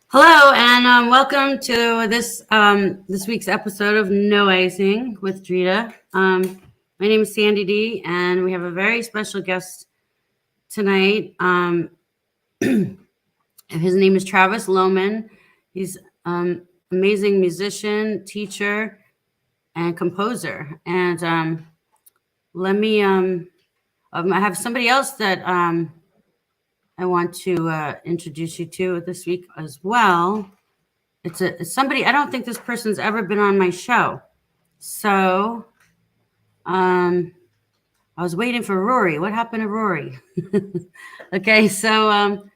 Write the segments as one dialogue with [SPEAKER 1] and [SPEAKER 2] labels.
[SPEAKER 1] Hello, and welcome to this week's episode of No Icing with Dritta. My name is Sandy D, and we have a very special guest tonight. His name is Travis Lohman. He's amazing musician, teacher, and composer. And let me I have somebody else that I want to introduce you to this week as well. It's somebody. I don't think this person's ever been on my show. So I was waiting for Rory. What happened to Rory? Okay, so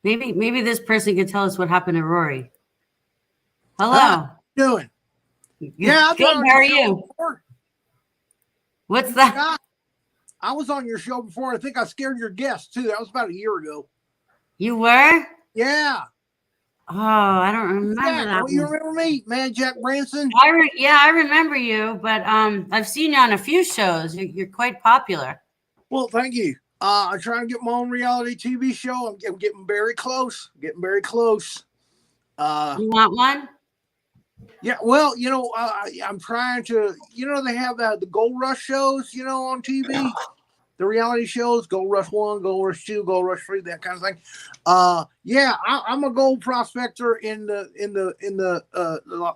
[SPEAKER 1] maybe this person could tell us what happened to Rory.
[SPEAKER 2] How
[SPEAKER 1] Hello.
[SPEAKER 2] you doing? Yeah, I've
[SPEAKER 1] Good.
[SPEAKER 2] been on
[SPEAKER 1] How
[SPEAKER 2] your
[SPEAKER 1] are
[SPEAKER 2] show
[SPEAKER 1] you?
[SPEAKER 2] before.
[SPEAKER 1] What's
[SPEAKER 2] You
[SPEAKER 1] that?
[SPEAKER 2] forgot? I was on your show before. I think I scared your guests too. That was about a year ago.
[SPEAKER 1] You were?
[SPEAKER 2] Yeah.
[SPEAKER 1] Oh, I don't remember
[SPEAKER 2] Jack,
[SPEAKER 1] that
[SPEAKER 2] oh, you
[SPEAKER 1] one.
[SPEAKER 2] remember me, man, Jack Branson?
[SPEAKER 1] Yeah, I remember you, but I've seen you on a few shows. You're quite popular.
[SPEAKER 2] Well, thank you. I'm trying to get my own reality TV show. I'm getting very close. Getting very close.
[SPEAKER 1] You want one?
[SPEAKER 2] Yeah. Well, I'm trying to. They have the Gold Rush shows, on TV. The reality shows, Gold Rush 1, Gold Rush 2, Gold Rush 3, that kind of thing. I'm a gold prospector in the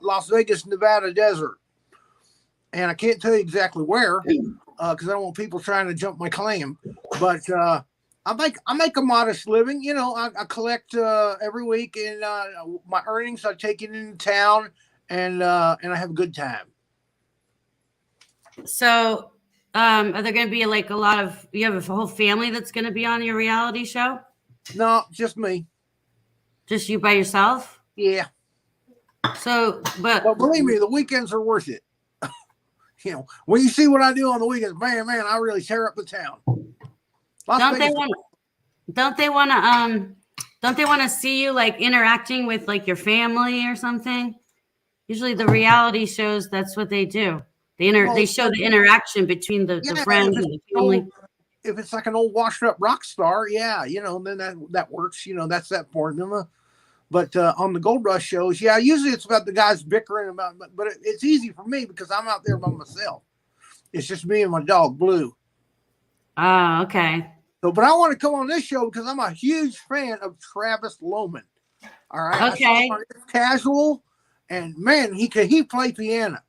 [SPEAKER 2] Las Vegas, Nevada desert, and I can't tell you exactly where because I don't want people trying to jump my claim. But I make a modest living. I collect every week, and my earnings I take it into town, and I have a good time.
[SPEAKER 1] So, are there going to be like a lot of? You have a whole family that's going to be on your reality show?
[SPEAKER 2] No, just me.
[SPEAKER 1] Just you by yourself?
[SPEAKER 2] Yeah.
[SPEAKER 1] So, but
[SPEAKER 2] But believe me, the weekends are worth it. When you see what I do on the weekends, man, I really tear up the town.
[SPEAKER 1] don't they want? Don't they want to? Don't they want to see you like interacting with like your family or something? Usually, the reality shows that's what they do. They show the interaction between the friends and the family.
[SPEAKER 2] If it's like an old washed up rock star, yeah, then that works. That's that formula. But on the Gold Rush shows, yeah, usually it's about the guys bickering about, but it's easy for me because I'm out there by myself. It's just me and my dog Blue.
[SPEAKER 1] Oh, okay.
[SPEAKER 2] So, but I want to come on this show because I'm a huge fan of Travis Lohman. All right.
[SPEAKER 1] Okay.
[SPEAKER 2] Casual, and man, he play piano.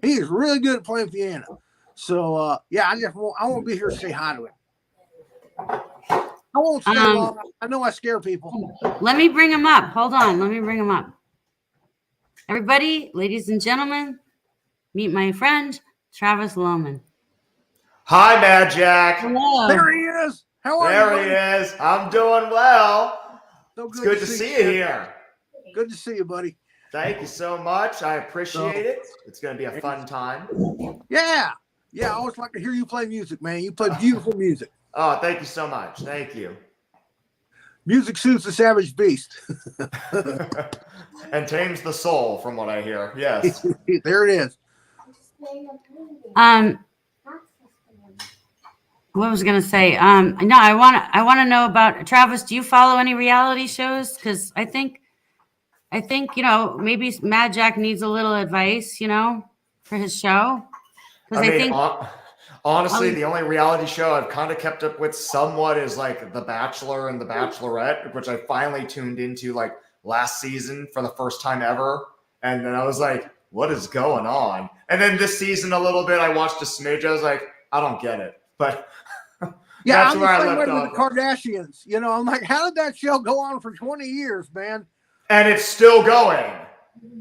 [SPEAKER 2] He is really good at playing piano. So, I want to be here to say hi to him. I won't stay long. I know I scare people.
[SPEAKER 1] Let me bring him up. Hold on. Let me bring him up. Everybody, ladies and gentlemen, meet my friend, Travis Lohman.
[SPEAKER 3] Hi, Mad Jack.
[SPEAKER 1] Hello.
[SPEAKER 2] There he is. How are you?
[SPEAKER 3] There he is. I'm doing well.
[SPEAKER 2] So
[SPEAKER 3] It's good to see you here.
[SPEAKER 2] Good to see you, buddy.
[SPEAKER 3] Thank you so much. I appreciate it. It's going to be a fun time.
[SPEAKER 2] Yeah. I always like to hear you play music, man. You play beautiful music.
[SPEAKER 3] Oh, thank you so much. Thank you.
[SPEAKER 2] Music suits the savage beast.
[SPEAKER 3] And tames the soul, from what I hear. Yes.
[SPEAKER 2] There it is.
[SPEAKER 1] What was I gonna say? No, I want to know about Travis. Do you follow any reality shows? Because I think maybe Mad Jack needs a little advice, for his show. Because
[SPEAKER 3] honestly, the only reality show I've kind of kept up with somewhat is like The Bachelor and The Bachelorette, which I finally tuned into like last season for the first time ever. And then I was like, what is going on? And then this season a little bit, I watched a smidge. I was like, I don't get it. But
[SPEAKER 2] yeah,
[SPEAKER 3] that's
[SPEAKER 2] I'm
[SPEAKER 3] where I
[SPEAKER 2] the same
[SPEAKER 3] left
[SPEAKER 2] way
[SPEAKER 3] off.
[SPEAKER 2] with the Kardashians. I'm like, how did that show go on for 20 years, man?
[SPEAKER 3] And it's still going.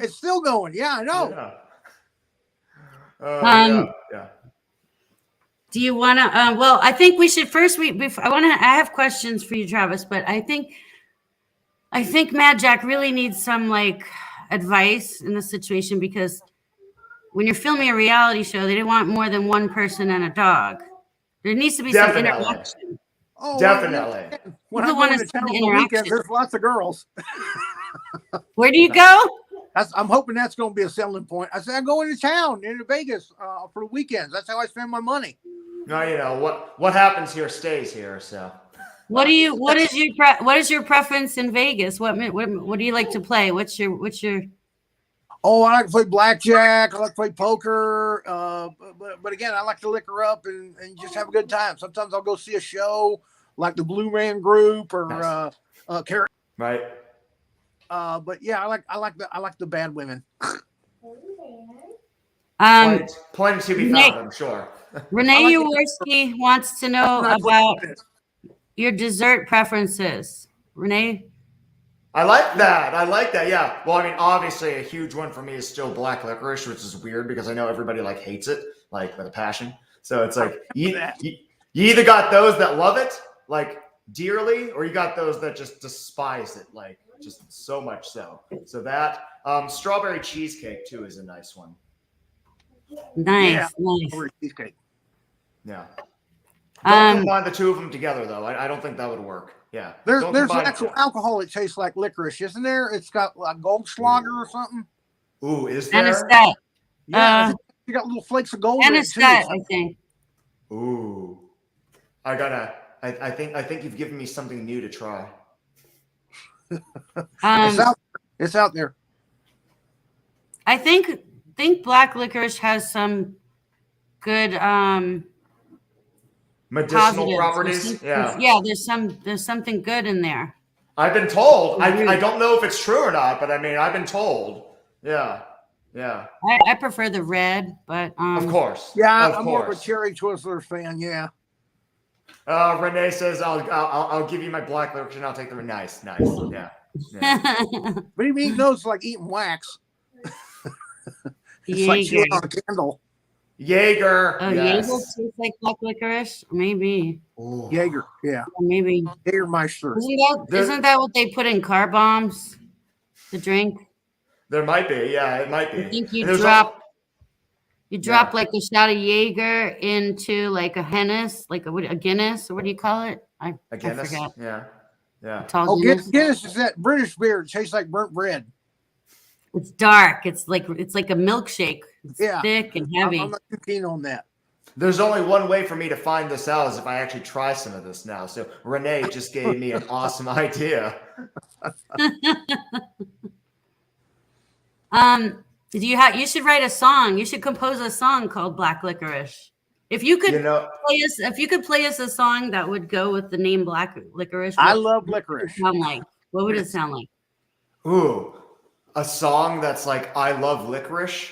[SPEAKER 2] It's still going. Yeah, I know.
[SPEAKER 3] Yeah.
[SPEAKER 1] Do you want to? Well, I think we should first. I have questions for you, Travis, but I think Mad Jack really needs some like advice in this situation because when you're filming a reality show, they don't want more than one person and a dog. There needs to be some interaction.
[SPEAKER 2] Oh,
[SPEAKER 3] definitely.
[SPEAKER 2] When I go into town on the weekends, there's lots of girls.
[SPEAKER 1] Where do you go?
[SPEAKER 2] I'm hoping that's going to be a selling point. I said I go into town, into Vegas for the weekends. That's how I spend my money.
[SPEAKER 3] No, what happens here stays here. So
[SPEAKER 1] What is your preference in Vegas? What do you like to play? What's your
[SPEAKER 2] Oh, I like to play blackjack. I like to play poker. But again, I like to liquor up and just have a good time. Sometimes I'll go see a show like the Blue Man Group or
[SPEAKER 3] Nice. Right.
[SPEAKER 2] But yeah, I like the bad women.
[SPEAKER 3] Plenty to be found, I'm sure.
[SPEAKER 1] Renee
[SPEAKER 2] I like
[SPEAKER 1] Yaworski wants to know
[SPEAKER 2] That's not
[SPEAKER 1] about
[SPEAKER 2] what it is.
[SPEAKER 1] your dessert preferences. Renee?
[SPEAKER 3] I like that. I like that. Yeah. Well, I mean, obviously, a huge one for me is still black licorice, which is weird because I know everybody like hates it, like with a passion. So it's like you either got those that love it like dearly, or you got those that just despise it, like just so much so. So that strawberry cheesecake too is a nice one.
[SPEAKER 1] Nice.
[SPEAKER 2] Over cheesecake.
[SPEAKER 3] Yeah. Don't combine the two of them together, though. I don't think that would work. Yeah.
[SPEAKER 2] There's
[SPEAKER 3] Don't
[SPEAKER 2] an
[SPEAKER 3] combine
[SPEAKER 2] actual alcohol that tastes like licorice, isn't there? It's got like Goldschlager or something.
[SPEAKER 3] Ooh, is there?
[SPEAKER 1] Anisette.
[SPEAKER 2] Yeah, I think you got little flakes of gold in it too.
[SPEAKER 1] Anisette, I think.
[SPEAKER 3] Ooh. I think you've given me something new to try.
[SPEAKER 2] It's out there.
[SPEAKER 1] I think black licorice has some good
[SPEAKER 3] Medicinal
[SPEAKER 1] positives.
[SPEAKER 3] properties. Yeah.
[SPEAKER 1] Yeah, there's something good in there.
[SPEAKER 3] I've been told. I don't know if it's true or not, but I mean, I've been told. Yeah. Yeah.
[SPEAKER 1] I prefer the red, but
[SPEAKER 3] Of course.
[SPEAKER 2] Yeah,
[SPEAKER 3] Of
[SPEAKER 2] I'm
[SPEAKER 3] course.
[SPEAKER 2] more of a cherry Twizzler fan. Yeah.
[SPEAKER 3] Renee says, "I'll give you my black licorice and I'll take the nice. Yeah.
[SPEAKER 2] What do you mean? No, it's like eating wax. It's like chewing on a candle.
[SPEAKER 3] Jaeger.
[SPEAKER 1] Oh,
[SPEAKER 3] Yes.
[SPEAKER 1] Jaeger tastes like black licorice? Maybe.
[SPEAKER 3] Ooh.
[SPEAKER 2] Jaeger, yeah.
[SPEAKER 1] Or maybe.
[SPEAKER 2] Jägermeister.
[SPEAKER 1] Isn't that what they put in car bombs? The drink?
[SPEAKER 3] There might be. Yeah, it might be.
[SPEAKER 1] I think
[SPEAKER 3] And there's al-
[SPEAKER 1] you drop like a shot of Jaeger into like a Guinness, like a Guinness, or what do you call it? I
[SPEAKER 3] Guinness.
[SPEAKER 1] forgot.
[SPEAKER 3] Yeah. Yeah.
[SPEAKER 1] Tall
[SPEAKER 2] Oh,
[SPEAKER 1] Guinness.
[SPEAKER 2] Guinness is that British beer. It tastes like burnt bread.
[SPEAKER 1] It's dark. It's like a milkshake. It's
[SPEAKER 2] Yeah.
[SPEAKER 1] thick and heavy.
[SPEAKER 2] I'm not too keen on that.
[SPEAKER 3] There's only one way for me to find this out is if I actually try some of this now. So Renee just gave me an awesome idea.
[SPEAKER 1] You should write a song. You should compose a song called Black Licorice. If you could play us a song that would go with the name Black Licorice.
[SPEAKER 2] I love licorice.
[SPEAKER 1] What would it sound like?
[SPEAKER 3] Ooh, a song that's like I love licorice.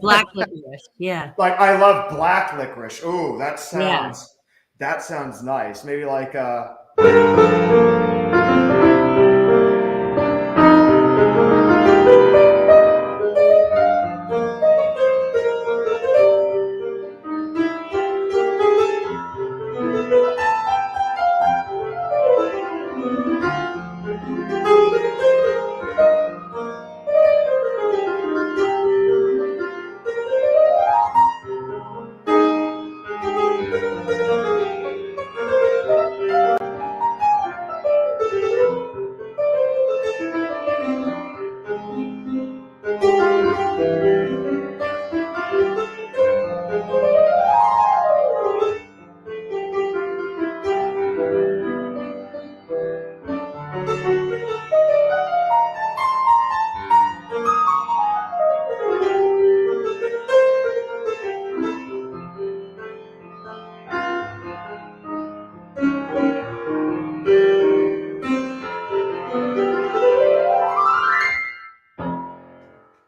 [SPEAKER 1] Black licorice. Yeah.
[SPEAKER 3] Like I love black licorice. Ooh, that sounds nice. Maybe like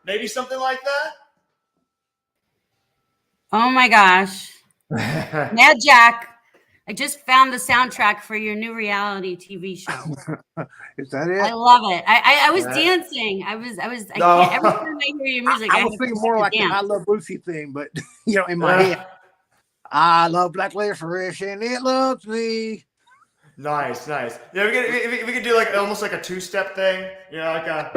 [SPEAKER 3] maybe something like
[SPEAKER 1] Oh my gosh.
[SPEAKER 3] that.
[SPEAKER 1] Mad Jack, I just found the soundtrack for your new reality TV show.
[SPEAKER 2] Is that it?
[SPEAKER 1] I love it. I was
[SPEAKER 3] Yeah.
[SPEAKER 1] dancing. I
[SPEAKER 3] No.
[SPEAKER 1] can't, every time I hear your music,
[SPEAKER 2] I
[SPEAKER 1] I
[SPEAKER 2] was
[SPEAKER 1] have
[SPEAKER 2] thinking
[SPEAKER 1] to
[SPEAKER 2] more like the
[SPEAKER 1] dance.
[SPEAKER 2] I Love Lucy thing, but in my head, I love black licorice and it loves me.
[SPEAKER 3] Nice. Yeah, we could do like almost like a two-step thing. Like a.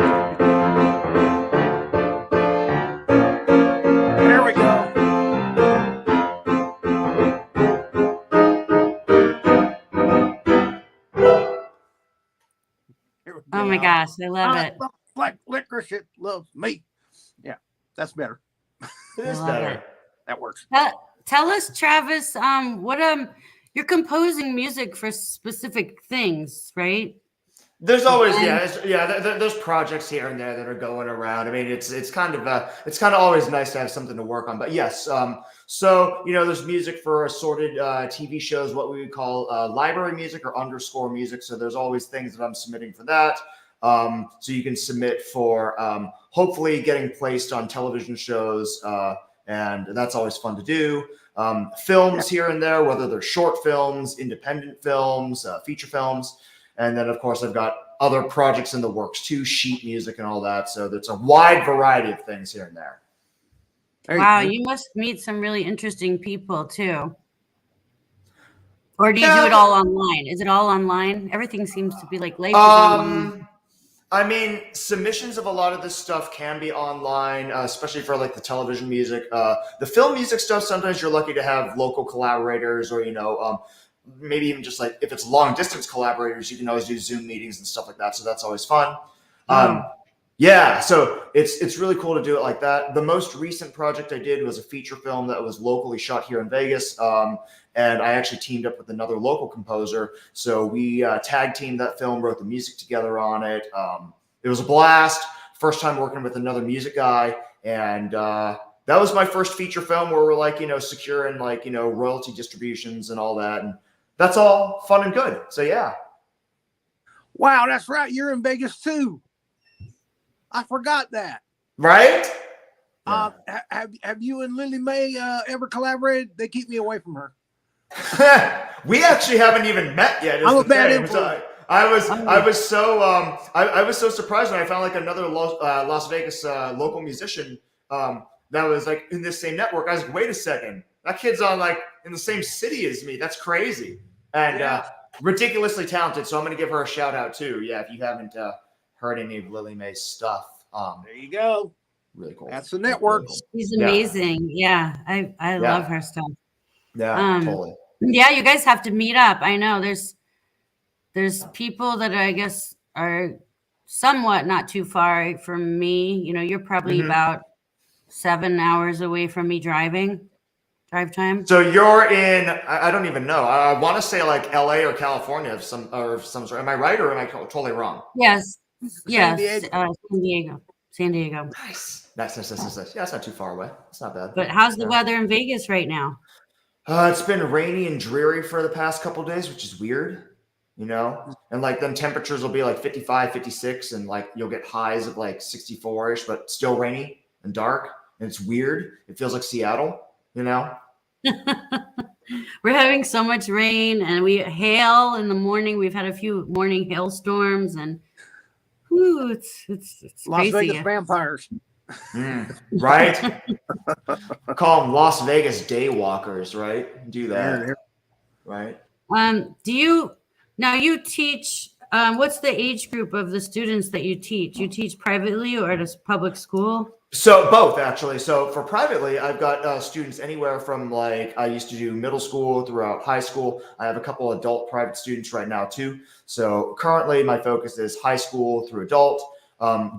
[SPEAKER 2] There we go.
[SPEAKER 1] Oh my gosh, I love it.
[SPEAKER 2] love black licorice, it loves me. Yeah, that's better.
[SPEAKER 3] It is
[SPEAKER 1] love
[SPEAKER 3] better.
[SPEAKER 1] it.
[SPEAKER 2] That works.
[SPEAKER 1] Tell us, Travis, what you're composing music for specific things, right?
[SPEAKER 3] There's always
[SPEAKER 1] And
[SPEAKER 3] there's projects here and there that are going around. I mean, it's kind of always nice to have something to work on. But yes, so there's music for assorted TV shows, what we would call library music or underscore music. So there's always things that I'm submitting for that. So you can submit for hopefully getting placed on television shows, and that's always fun to do. Films here and there, whether they're short films, independent films, feature films. And then, of course, I've got other projects in the works too, sheet music and all that. So there's a wide variety of things here and there.
[SPEAKER 1] wow, you must meet some really interesting people too. Or do you do it all online? Is it all online? Everything seems to be like life is online.
[SPEAKER 3] I mean, submissions of a lot of this stuff can be online, especially for like the television music. The film music stuff, sometimes you're lucky to have local collaborators or, maybe even just like if it's long distance collaborators, you can always do Zoom meetings and stuff like that. So that's always fun. Yeah, so it's really cool to do it like that. The most recent project I did was a feature film that was locally shot here in Vegas. And I actually teamed up with another local composer. So we tag teamed that film, wrote the music together on it. It was a blast. First time working with another music guy. And that was my first feature film where we're like, securing like, royalty distributions and all that. And that's all fun and good. So, yeah.
[SPEAKER 2] Wow, that's right. You're in Vegas too. I forgot that.
[SPEAKER 3] Right?
[SPEAKER 2] Have you and Lily Mae ever collaborated? They keep me away from her.
[SPEAKER 3] We actually haven't even met yet.
[SPEAKER 2] I'm a bad influence.
[SPEAKER 3] I was so surprised when I found like another Las Vegas local musician that was like in this same network. I was like, wait a second, that kid's on like in the same city as me. That's crazy and ridiculously talented. So I'm going to give her a shout out too. Yeah, if you haven't heard any of Lily Mae's stuff,
[SPEAKER 2] there you go.
[SPEAKER 3] Really cool.
[SPEAKER 2] That's the network.
[SPEAKER 3] Really cool.
[SPEAKER 1] She's amazing. Yeah, I love her stuff.
[SPEAKER 3] Yeah, totally.
[SPEAKER 1] Yeah, you guys have to meet up. I know there's people that I guess are somewhat not too far from me. You're probably about 7 hours away from me drive time.
[SPEAKER 3] So you're in, I don't even know. I want to say like LA or California of some sort. Am I right or am I totally wrong?
[SPEAKER 1] Yes.
[SPEAKER 2] San
[SPEAKER 1] Yes.
[SPEAKER 2] Diego.
[SPEAKER 1] San Diego.
[SPEAKER 3] Nice. Yeah, it's not too far away. It's not bad.
[SPEAKER 1] But how's the weather in Vegas right now?
[SPEAKER 3] It's been rainy and dreary for the past couple of days, which is weird, and like then temperatures will be like 55, 56, and like you'll get highs of like 64-ish, but still rainy and dark. And it's weird. It feels like Seattle,
[SPEAKER 1] We're having so much rain and we hail in the morning. We've had a few morning hailstorms and it's
[SPEAKER 2] Las
[SPEAKER 1] crazy.
[SPEAKER 2] Vegas vampires.
[SPEAKER 3] Right? Call them Las Vegas daywalkers, right? Do that.
[SPEAKER 2] Yeah.
[SPEAKER 3] Right.
[SPEAKER 1] Do you teach, what's the age group of the students that you teach? You teach privately or at a public school?
[SPEAKER 3] So both, actually. So for privately, I've got students anywhere from like I used to do middle school throughout high school. I have a couple adult private students right now too. So currently my focus is high school through adult.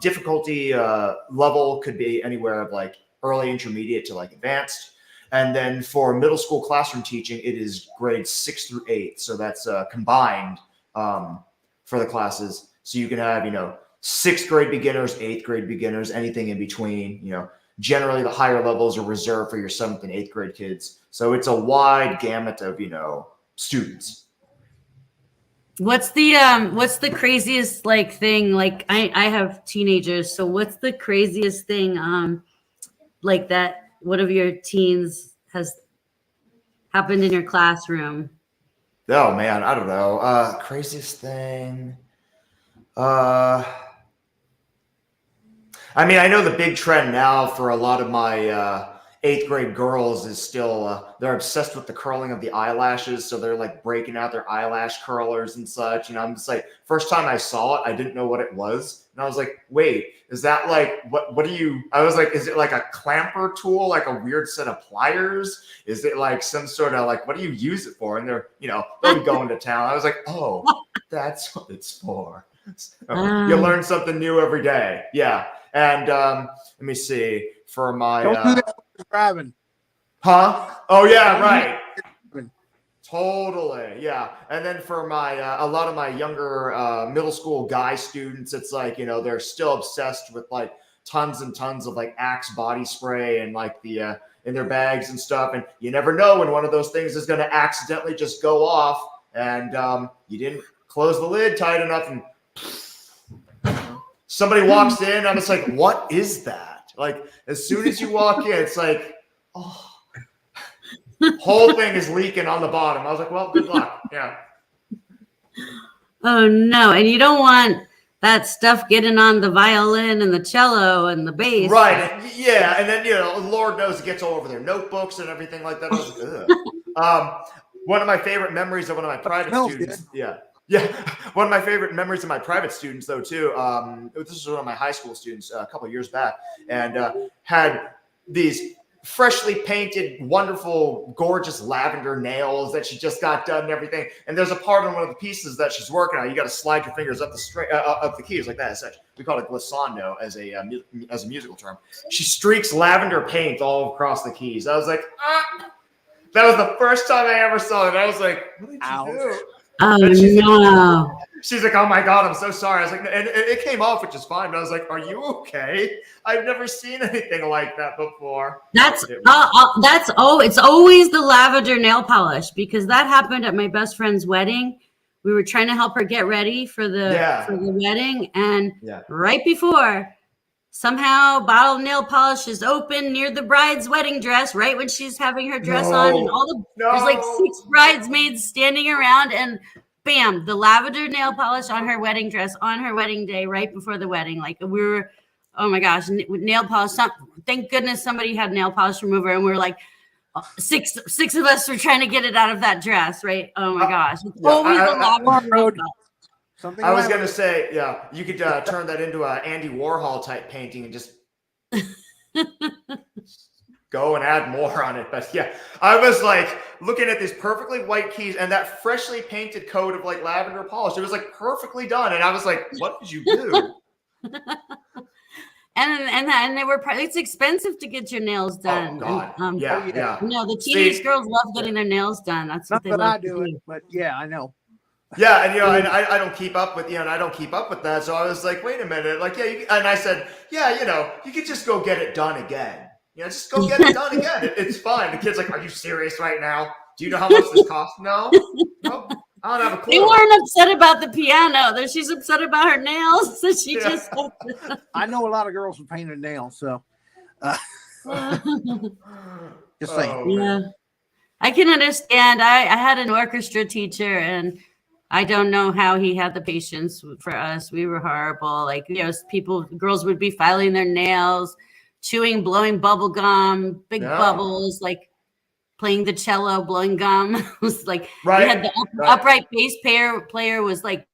[SPEAKER 3] Difficulty level could be anywhere of like early intermediate to like advanced. And then for middle school classroom teaching, it is grades 6 through 8. So that's combined for the classes. So you can have, 6th grade beginners, 8th grade beginners, anything in between. Generally the higher levels are reserved for your 7th and 8th grade kids. So it's a wide gamut of, students.
[SPEAKER 1] What's the craziest like thing? Like I have teenagers, so what's the craziest thing like that one of your teens has happened in your classroom?
[SPEAKER 3] Oh man, I don't know. Craziest thing. I mean, I know the big trend now for a lot of my 8th grade girls is still they're obsessed with the curling of the eyelashes, so they're like breaking out their eyelash curlers and such. I'm just like, first time I saw it, I didn't know what it was, and I was like, wait, is that like what do you? I was like, is it like a clamper tool, like a weird set of pliers? Is it like some sort of like what do you use it for? And they're they'll be going to town. I was like, oh, that's what it's for. So, you learn something new every day. Yeah. And let me see for my
[SPEAKER 2] Don't do that when you're driving.
[SPEAKER 3] huh? Oh yeah, right. Totally, yeah. And then for my a lot of my younger middle school guy students, it's like, you know, they're still obsessed with like tons and tons of like Axe body spray and like the in their bags and stuff. And you never know when one of those things is going to accidentally just go off, and you didn't close the lid tight enough, and somebody walks in. I'm just like, what is that? Like, as soon as you walk in, it's like, oh. Whole thing is leaking on the bottom. I was like, well, good luck. Yeah.
[SPEAKER 1] Oh no. And you don't want that stuff getting on the violin and the cello and the bass.
[SPEAKER 3] Right. Yeah. And then, you know, Lord knows it gets all over their notebooks and everything like that. I was like, ugh. One of my favorite memories of one of my private students. Good. Yeah. Yeah. One of my favorite memories of my private students, though, too. This was one of my high school students a couple of years back, and had these freshly painted, wonderful, gorgeous lavender nails that she just got done and everything. And there's a part on one of the pieces that she's working on. You got to slide your fingers up the keys like that. Essentially, we call it glissando as a musical term. She streaks lavender paint all across the keys. I was like, ah! That was the first time I ever saw it. I was like, what did you do?
[SPEAKER 1] Oh no.
[SPEAKER 3] She's like, oh my God, I'm so sorry. I was like, and it came off, which is fine. But I was like, are you okay? I've never seen anything like that before.
[SPEAKER 1] It's always the lavender nail polish, because that happened at my best friend's wedding. We were trying to help her get ready for the wedding, and right before, somehow bottle of nail polish is open near the bride's wedding dress, right when she's having her dress on, and there's like 6 bridesmaids standing around, and bam, the lavender nail polish on her wedding dress on her wedding day, right before the wedding. Like, we were, oh my gosh, nail polish. Thank goodness somebody had nail polish remover, and we were like, six of us were trying to get it out of that dress, right? Oh my gosh, it's always the lavender.
[SPEAKER 3] I was gonna say, yeah, you could turn that into an Andy Warhol type painting and just go and add more on it. But yeah, I was like looking at these perfectly white keys and that freshly painted coat of like lavender polish. It was like perfectly done, and I was like, "What did you do?"
[SPEAKER 1] and they were it's expensive to get your nails done.
[SPEAKER 3] Oh God,
[SPEAKER 1] and,
[SPEAKER 3] yeah.
[SPEAKER 1] You know, the teenage girls love getting their nails done. That's what
[SPEAKER 2] Not
[SPEAKER 1] they
[SPEAKER 2] that
[SPEAKER 1] love
[SPEAKER 2] I do it, but yeah, I know.
[SPEAKER 3] Yeah, and you know, and I don't keep up with and I don't keep up with that. So I was like, wait a minute, like and I said, yeah, you know, you could just go get it done again. You know, just go get it done again. It's fine. The kid's like, are you serious right now? Do you know how much this costs? No, nope. I don't have a clue.
[SPEAKER 1] They weren't upset about the piano. She's upset about her nails. So she just.
[SPEAKER 2] I know a lot of girls with painted nails, so. Just saying.
[SPEAKER 1] Yeah, I can understand. I had an orchestra teacher, and I don't know how he had the patience for us. We were horrible. Like, you know, girls would be filing their nails, chewing, blowing bubble gum, big bubbles, like playing the cello, blowing gum. It was like, we had the upright bass player was like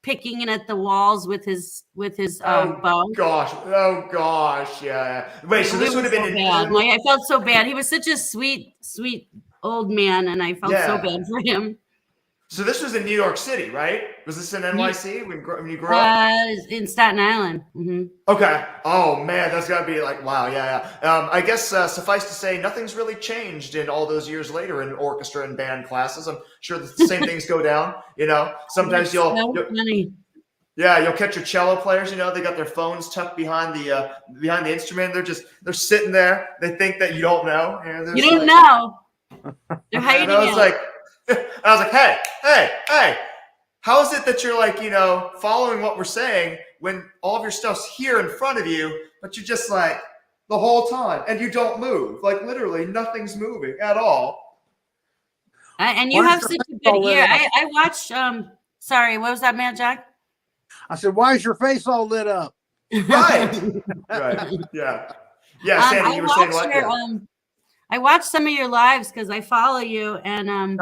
[SPEAKER 1] picking it at the walls with his bow.
[SPEAKER 3] Oh gosh, yeah. Wait, so this would have been
[SPEAKER 1] bad. I felt so bad. He was such a sweet old man, and I felt so bad for him.
[SPEAKER 3] So this was in New York City, right? Was this in NYC when you grew up?
[SPEAKER 1] In Staten Island. Mm-hmm.
[SPEAKER 3] Okay. Oh man, that's gotta be like, wow, yeah. I guess suffice to say, nothing's really changed in all those years later in orchestra and band classes. I'm sure the same things go down. You know, sometimes you'll catch your cello players. You know, they got their phones tucked behind the instrument. They're sitting there. They think that you don't know.
[SPEAKER 1] You don't know. They're hiding.
[SPEAKER 3] I was like, hey, how is it that you're like, you know, following what we're saying when all of your stuff's here in front of you, but you're just like the whole time and you don't move? Like literally nothing's moving at all.
[SPEAKER 1] And you have such a good ear. I watched, sorry, what was that, man, Jack?
[SPEAKER 2] I said, why is your face all lit up?
[SPEAKER 3] Right. Yeah. Yeah, Sandy, you were saying what?
[SPEAKER 1] I watched some of your lives because I follow you, and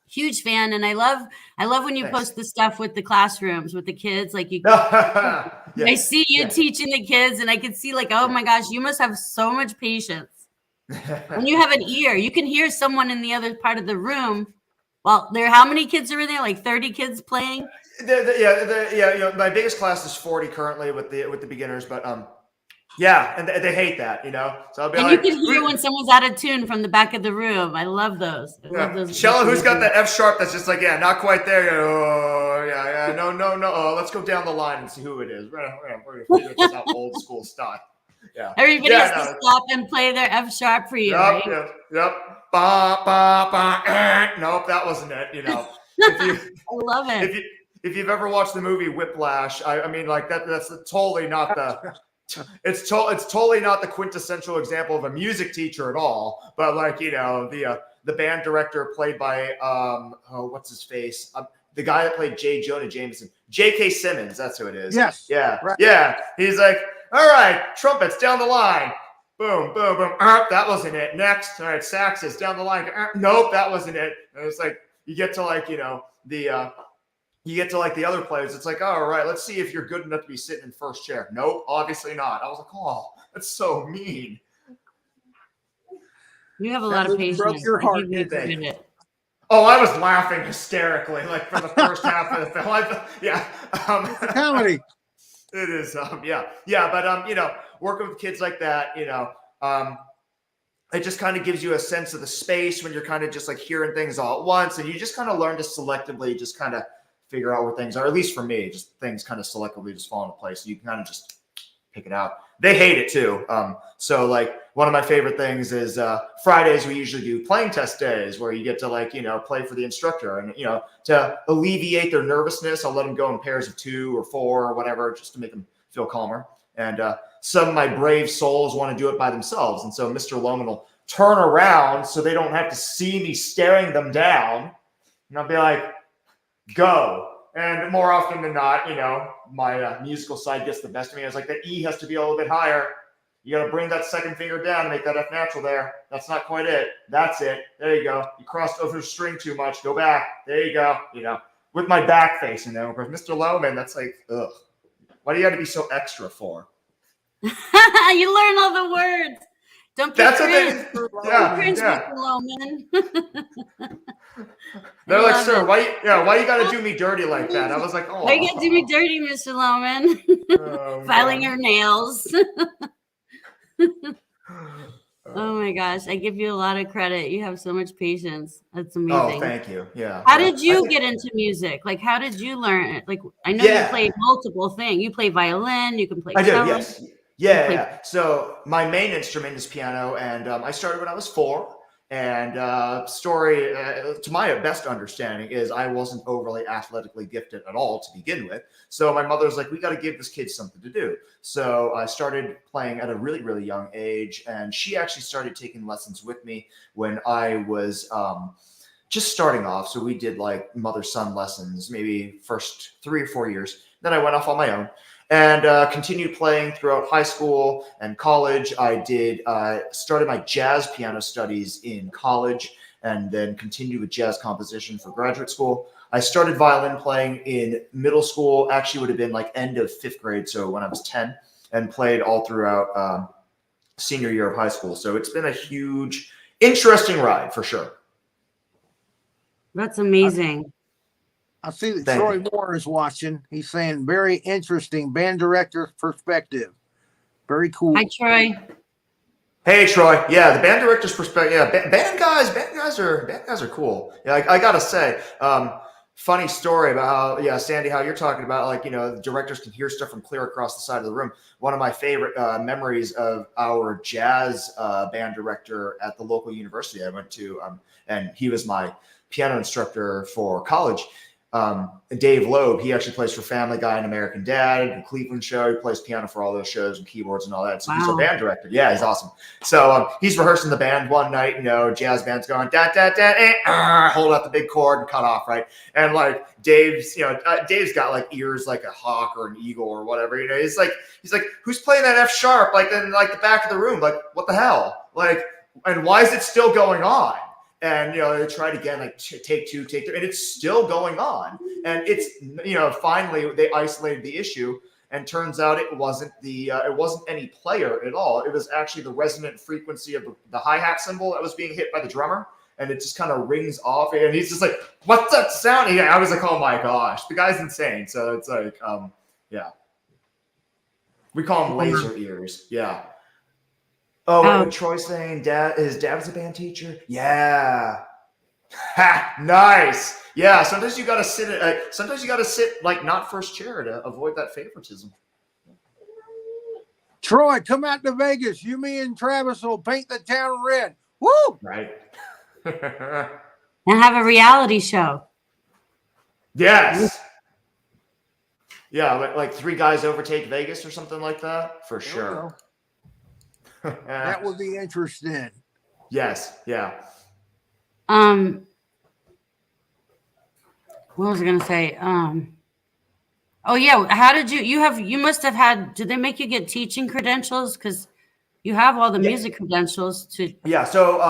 [SPEAKER 1] huge fan. And I love when you post the stuff with the classrooms with the kids. Like I see you teaching the kids, and I can see like, oh my gosh, you must have so much patience. When you have an ear, you can hear someone in the other part of the room. Well, how many kids are in there? Like 30 kids playing?
[SPEAKER 3] Yeah. You know, my biggest class is 40 currently with the beginners, but Yeah, and they hate that, So I'll be
[SPEAKER 1] And you
[SPEAKER 3] like,
[SPEAKER 1] can hear when someone's out of tune from the back of the room. I love those. I love those.
[SPEAKER 3] Shella, who's got that F sharp that's just like, yeah, not quite there. Oh, yeah, no. Oh, let's go down the line and see who it is. We're gonna figure this out old school style. Yeah.
[SPEAKER 1] Everybody has to stop and play their F sharp for you, right?
[SPEAKER 3] Yep. Ba, ba, ba, nope, that wasn't it. If you,
[SPEAKER 1] I love it.
[SPEAKER 3] If you've ever watched the movie Whiplash, I mean, like that's totally not the. It's totally not the quintessential example of a music teacher at all. But like the band director played by what's his face, the guy that played J. Jonah Jameson, J.K. Simmons. That's who it is.
[SPEAKER 2] Yes.
[SPEAKER 3] Yeah.
[SPEAKER 2] Right.
[SPEAKER 3] Yeah. He's like, all right, trumpets down the line. Boom, boom, boom. That wasn't it. Next, all right, saxes down the line. Nope, that wasn't it. And it's like you get to like you get to like the other players. It's like, oh, all right, let's see if you're good enough to be sitting in first chair. Nope, obviously not. I was like, oh, that's so mean.
[SPEAKER 1] You have a lot of patience.
[SPEAKER 2] Broke your heart,
[SPEAKER 3] Oh, I was laughing hysterically, like for the first half of the film. Yeah,
[SPEAKER 2] it's a comedy.
[SPEAKER 3] It is, yeah. But working with kids like that, it just kind of gives you a sense of the space when you're kind of just like hearing things all at once, and you just kind of learn to selectively just kind of figure out where things are. At least for me, just things kind of selectively just fall into place. So you can kind of just pick it out. They hate it too. So like one of my favorite things is Fridays we usually do playing test days where you get to like play for the instructor, and to alleviate their nervousness, I'll let them go in pairs of 2 or 4 or whatever just to make them feel calmer. And some of my brave souls want to do it by themselves, and so Mr. Lohman will turn around so they don't have to see me staring them down, and I'll be like, go. And more often than not, my musical side gets the best of me. It's like the E has to be a little bit higher. You got to bring that second finger down and make that F natural there. That's not quite it. That's it. There you go. You crossed over the string too much. Go back. There you go. With my back facing them. Because Mr. Lohman, that's like, ugh. Why do you got to be so extra for?
[SPEAKER 1] You learn all the words. Don't be cringe.
[SPEAKER 3] Yeah,
[SPEAKER 1] cringe,
[SPEAKER 3] yeah.
[SPEAKER 1] Mr. Lohman.
[SPEAKER 3] They're like, sir, why you got to do me dirty like that? I was like, oh.
[SPEAKER 1] Why you got to do me dirty, Mr. Lohman? Filing your nails. Oh my gosh, I give you a lot of credit. You have so much patience. That's amazing.
[SPEAKER 3] Oh, thank you. Yeah.
[SPEAKER 1] How did you get into music? Like, how did you learn it? Like, I know you play multiple things. You play violin. You can play.
[SPEAKER 3] I do. Yes. Yeah. So my main instrument is piano, and I started when I was 4. And story, to my best understanding, is I wasn't overly athletically gifted at all to begin with. So my mother's like, we got to give this kid something to do. So I started playing at a really, really young age. And she actually started taking lessons with me when I was just starting off. So we did like mother-son lessons, maybe first 3 or 4 years. Then I went off on my own. And continued playing throughout high school and college. I started my jazz piano studies in college and then continued with jazz composition for graduate school. I started violin playing in middle school, actually would have been like end of 5th grade, so when I was 10, and played all throughout senior year of high school. So it's been a huge, interesting ride for sure.
[SPEAKER 1] That's amazing.
[SPEAKER 2] I see that Troy Moore is watching. He's saying very interesting band director's perspective. Very cool.
[SPEAKER 1] Hi, Troy.
[SPEAKER 3] Hey, Troy. Yeah, the band director's perspective. Yeah, band guys are cool. Yeah, I gotta say, funny story about how Sandy, how you're talking about like the directors can hear stuff from clear across the side of the room. One of my favorite memories of our jazz band director at the local university I went to, and he was my piano instructor for college. Dave Loeb, he actually plays for Family Guy and American Dad and Cleveland Show. He plays piano for all those shows and keyboards and all that. So He's a band director. Yeah, he's awesome. So he's rehearsing the band one night, jazz band's going da da da, hold out the big chord and cut off, right? And like Dave's got like ears like a hawk or an eagle or whatever. He's like, who's playing that F sharp? Like in like the back of the room, like what the hell? Like, and why is it still going on? And, they tried again, like take 2, take 3, and it's still going on. And it's, finally they isolated the issue, and turns out it wasn't any player at all. It was actually the resonant frequency of the hi-hat cymbal that was being hit by the drummer. And it just kind of rings off. And he's just like, what's that sound? And I was like, oh my gosh, the guy's insane. So it's like, yeah. We call them laser ears. Yeah. Oh,
[SPEAKER 1] Oh.
[SPEAKER 3] and Troy's saying his dad was a band teacher. Yeah. Ha, nice. Yeah. Sometimes you gotta sit like not first chair to avoid that favoritism.
[SPEAKER 2] Troy, come out to Vegas. You, me, and Travis will paint the town red. Woo!
[SPEAKER 3] Right.
[SPEAKER 1] And have a reality show.
[SPEAKER 3] Yes. Yeah, like 3 guys overtake Vegas or something like that, for sure.
[SPEAKER 2] That would be interesting.
[SPEAKER 3] Yes, yeah.
[SPEAKER 1] What was I gonna say? Oh yeah, how did you must have had, did they make you get teaching credentials? Because you have all the music credentials to.
[SPEAKER 3] Yeah, so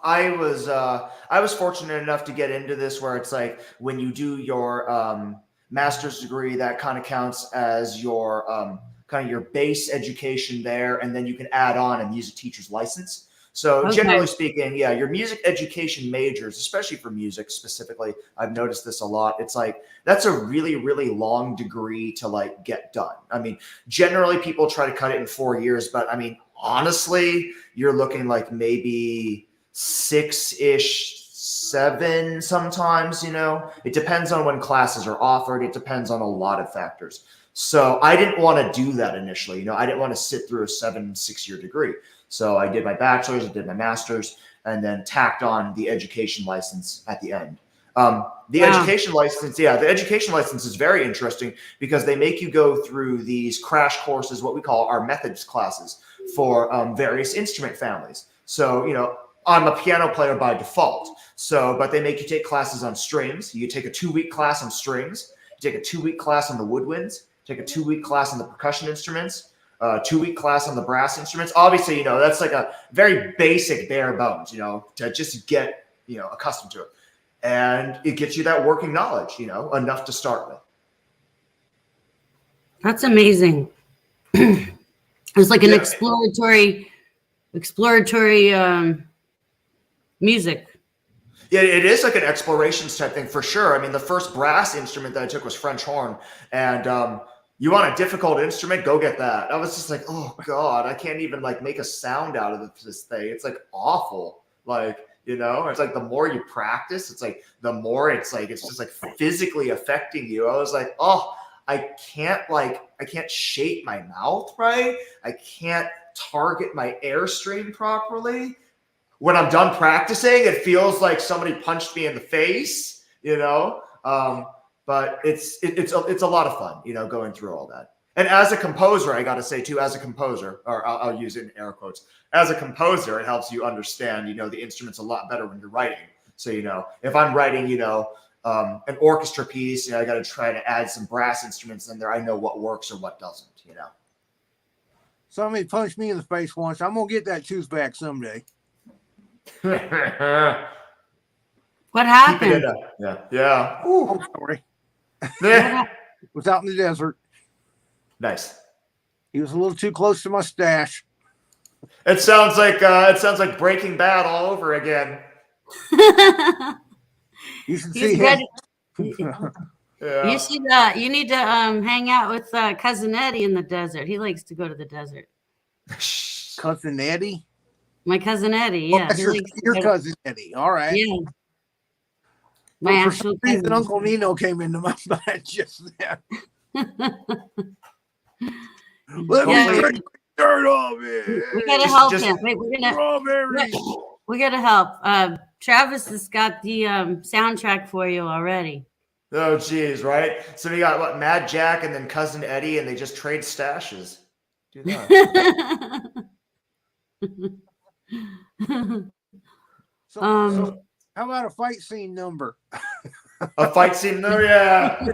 [SPEAKER 3] I was fortunate enough to get into this where it's like when you do your master's degree, that kind of counts as your kind of your base education there, and then you can add on a music teacher's license. So generally speaking, yeah, your music education majors, especially for music specifically, I've noticed this a lot. It's like that's a really, really long degree to like get done. I mean, generally people try to cut it in 4 years, but I mean, honestly, you're looking like maybe 6-ish, 7 sometimes, you know. It depends on when classes are offered. It depends on a lot of factors. So I didn't want to do that initially. You know, I didn't want to sit through a 6-year degree. So I did my bachelor's, I did my master's, and then tacked on the education license at the end. Education license, the education license is very interesting because they make you go through these crash courses, what we call our methods classes for various instrument families. So, you know, I'm a piano player by default. So, but they make you take classes on strings. You take a 2-week class on strings. You take a 2-week class on the woodwinds. Take a 2-week class on the percussion instruments. 2-week class on the brass instruments. Obviously, you know, that's like a very basic bare bones, you know, to just get, you know, accustomed to it. And it gets you that working knowledge, you know, enough to start with.
[SPEAKER 1] That's amazing. It's like an exploratory music.
[SPEAKER 3] Yeah, it is like an explorations type thing for sure. I mean, the first brass instrument that I took was French horn, and you want a difficult instrument? Go get that. I was just like, oh God, I can't even like make a sound out of this thing. It's like awful. Like, you know, it's like the more you practice, it's like the more it's just like physically affecting you. I was like, oh, I can't shape my mouth right. I can't target my airstream properly. When I'm done practicing, it feels like somebody punched me in the face, you know? But it's a lot of fun, you know, going through all that. And as a composer, I got to say too, as a composer, or I'll use it in air quotes, as a composer, it helps you understand, you know, the instruments a lot better when you're writing. So, you know, if I'm writing, you know, an orchestra piece, you know, I got to try to add some brass instruments in there. I know what works or what doesn't, you know.
[SPEAKER 2] Somebody punched me in the face once. I'm going to get that tooth back someday.
[SPEAKER 1] What happened?
[SPEAKER 3] Yeah.
[SPEAKER 2] Oh, sorry. Was out in the desert.
[SPEAKER 3] Nice.
[SPEAKER 2] He was a little too close to my stash.
[SPEAKER 3] It sounds like Breaking Bad all over again.
[SPEAKER 2] You should see him.
[SPEAKER 3] Yeah.
[SPEAKER 1] You need to hang out with Cousin Eddie in the desert. He likes to go to the desert.
[SPEAKER 2] Cousin Eddie?
[SPEAKER 1] My cousin Eddie, yeah.
[SPEAKER 2] Oh, that's your cousin Eddie. All right.
[SPEAKER 1] Yeah. My
[SPEAKER 2] Well, for
[SPEAKER 1] actual
[SPEAKER 2] some reason,
[SPEAKER 1] cousin.
[SPEAKER 2] Uncle Nino came into my mind just then. Let me take dirt off it.
[SPEAKER 1] We gotta help him. Wait, we gotta help. Travis has got the soundtrack for you already.
[SPEAKER 3] Oh geez, right? So we got what, Mad Jack and then Cousin Eddie, and they just trade stashes. Do that.
[SPEAKER 2] So how about a fight scene number?
[SPEAKER 3] A fight scene? No, yeah. You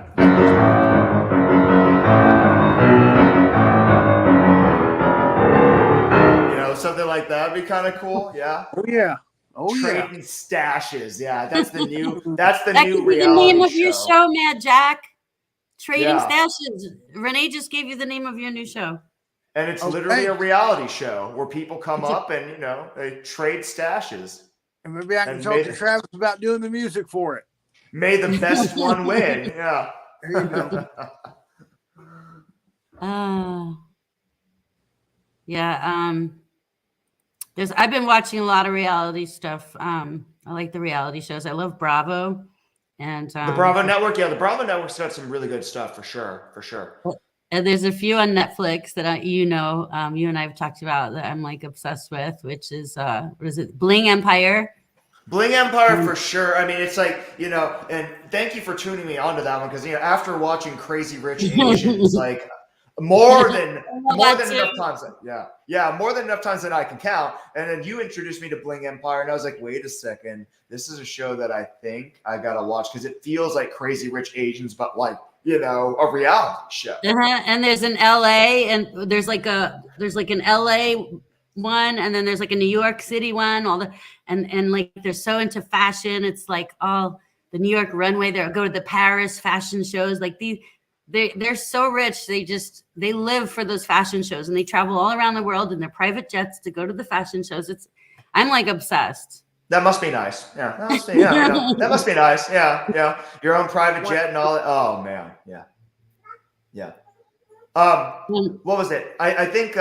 [SPEAKER 3] know, something like that would be kind of cool. Yeah.
[SPEAKER 2] Oh yeah. Oh
[SPEAKER 3] Trading stashes. Yeah, that's the new. New
[SPEAKER 1] could be the name of your show, Mad Jack. Trading stashes. Renee just gave you the name of your new show.
[SPEAKER 3] And it's literally a reality show where people come up and, you know, they trade stashes.
[SPEAKER 2] And maybe I can talk to Travis about doing the music for it.
[SPEAKER 3] May the best one win. Yeah.
[SPEAKER 2] There you go.
[SPEAKER 1] Yeah. I've been watching a lot of reality stuff. I like the reality shows. I love Bravo, and
[SPEAKER 3] The Bravo Network, yeah, the Bravo Network's got some really good stuff for sure, for sure.
[SPEAKER 1] and there's a few on Netflix that you and I have talked about that I'm like obsessed with, which is what is it, Bling Empire?
[SPEAKER 3] Bling Empire for sure. I mean, it's like, and thank you for tuning me onto that one because after watching Crazy Rich Asians, like more than enough times. More than enough times that I can count. And then you introduced me to Bling Empire, and I was like, wait a second, this is a show that I think I gotta watch because it feels like Crazy Rich Asians, but like a reality show.
[SPEAKER 1] And there's an LA, and there's like an LA one, and then there's like a New York City one. And like they're so into fashion. It's like all the New York runway. They go to the Paris fashion shows. Like they're so rich. They live for those fashion shows, and they travel all around the world in their private jets to go to the fashion shows. I'm like obsessed.
[SPEAKER 3] That must be nice. Yeah, that must be. That must be nice. Yeah. Your own private jet and all that. Oh man, yeah. What was it? I think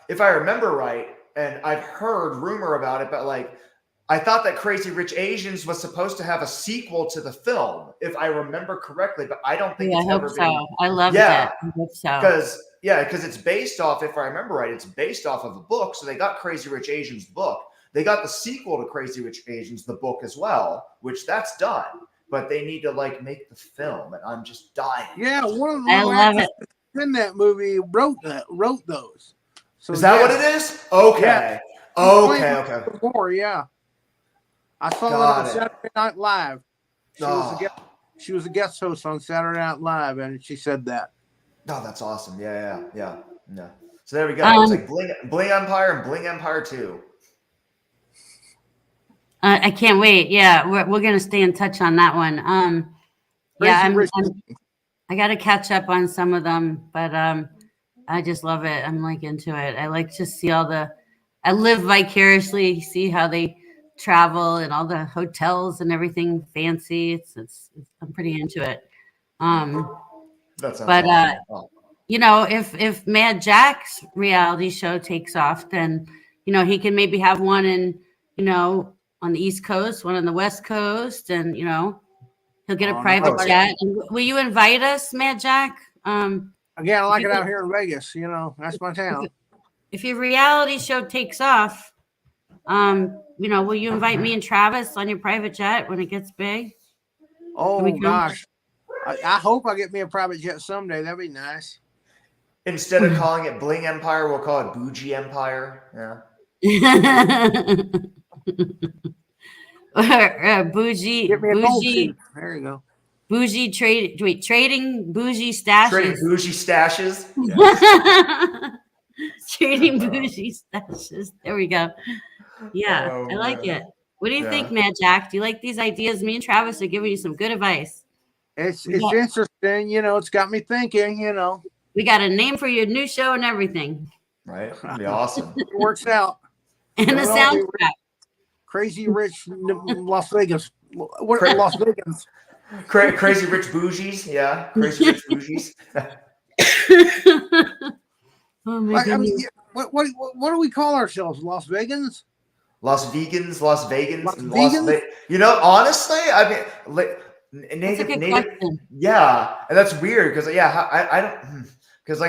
[SPEAKER 3] if I remember right, and I've heard rumor about it, but like I thought that Crazy Rich Asians was supposed to have a sequel to the film, if I remember correctly, but I don't think it's ever been.
[SPEAKER 1] So. I love it. I hope so.
[SPEAKER 3] Because it's based off, if I remember right, it's based off of a book. So they got Crazy Rich Asians book. They got the sequel to Crazy Rich Asians, the book as well, which that's done. But they need to like make the film, and I'm just dying.
[SPEAKER 2] Yeah, one of
[SPEAKER 1] I love it.
[SPEAKER 2] in that movie wrote those. So
[SPEAKER 3] is that what it is? Okay.
[SPEAKER 2] Yeah.
[SPEAKER 3] Okay.
[SPEAKER 2] Before, yeah. I saw that on Saturday Night Live. She was a guest host on Saturday Night Live, and she said that.
[SPEAKER 3] Oh, that's awesome. Yeah. So there we go. It's like Bling Empire and Bling Empire 2.
[SPEAKER 1] I can't wait. Yeah, we're gonna stay in touch on that one. I got to catch up on some of them, but I just love it. I'm like into it. I like to see I live vicariously, see how they travel and all the hotels and everything fancy. It's I'm pretty into it.
[SPEAKER 3] That sounds awesome.
[SPEAKER 1] If Mad Jack's reality show takes off, then he can maybe have one in on the East Coast, one on the West Coast, and he'll get a private jet. Will you invite us, Mad Jack?
[SPEAKER 2] Again, I like it out here in Vegas. That's my town.
[SPEAKER 1] If your reality show takes off, will you invite me and Travis on your private jet when it gets big?
[SPEAKER 2] Oh gosh, I hope I get me a private jet someday. That'd be nice.
[SPEAKER 3] Instead of calling it Bling Empire, we'll call it Bougie Empire. Yeah.
[SPEAKER 1] Bougie.
[SPEAKER 2] Get me a bougie. There you go.
[SPEAKER 1] Bougie trading bougie stashes.
[SPEAKER 3] Trading bougie stashes.
[SPEAKER 1] Yes. Trading bougie stashes. There we go. Yeah, I like it. What do you think, Mad Jack? Do you like these ideas? Me and Travis are giving you some good advice.
[SPEAKER 2] It's interesting. It's got me thinking.
[SPEAKER 1] We got a name for your new show and everything.
[SPEAKER 3] Right, that'd be awesome.
[SPEAKER 2] It works out.
[SPEAKER 1] And the soundtrack.
[SPEAKER 2] Crazy Rich Las Vegas. Las Vegas?
[SPEAKER 3] Crazy Rich Bougies. Yeah. Crazy Rich Bougies.
[SPEAKER 1] Oh my goodness.
[SPEAKER 2] What do we call ourselves? Las Vegans?
[SPEAKER 3] Las Vegans. Honestly, I mean, native. Yeah. And that's weird because, I don't, because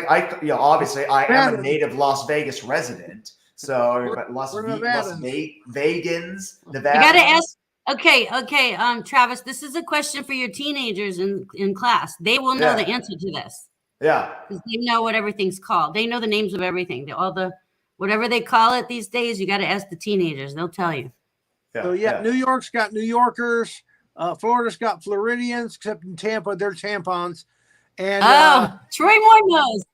[SPEAKER 3] obviously I am a native Las Vegas resident. So, but Las Vegans, Nevada.
[SPEAKER 1] You got to ask. Okay. Travis, this is a question for your teenagers in class. They will know the answer to this.
[SPEAKER 3] Yeah.
[SPEAKER 1] Because they know what everything's called. They know the names of everything. Whatever they call it these days, you got to ask the teenagers. They'll tell you.
[SPEAKER 2] Yeah, New York's got New Yorkers. Florida's got Floridians, except in Tampa, they're tampons. And
[SPEAKER 1] Troy Moore knows.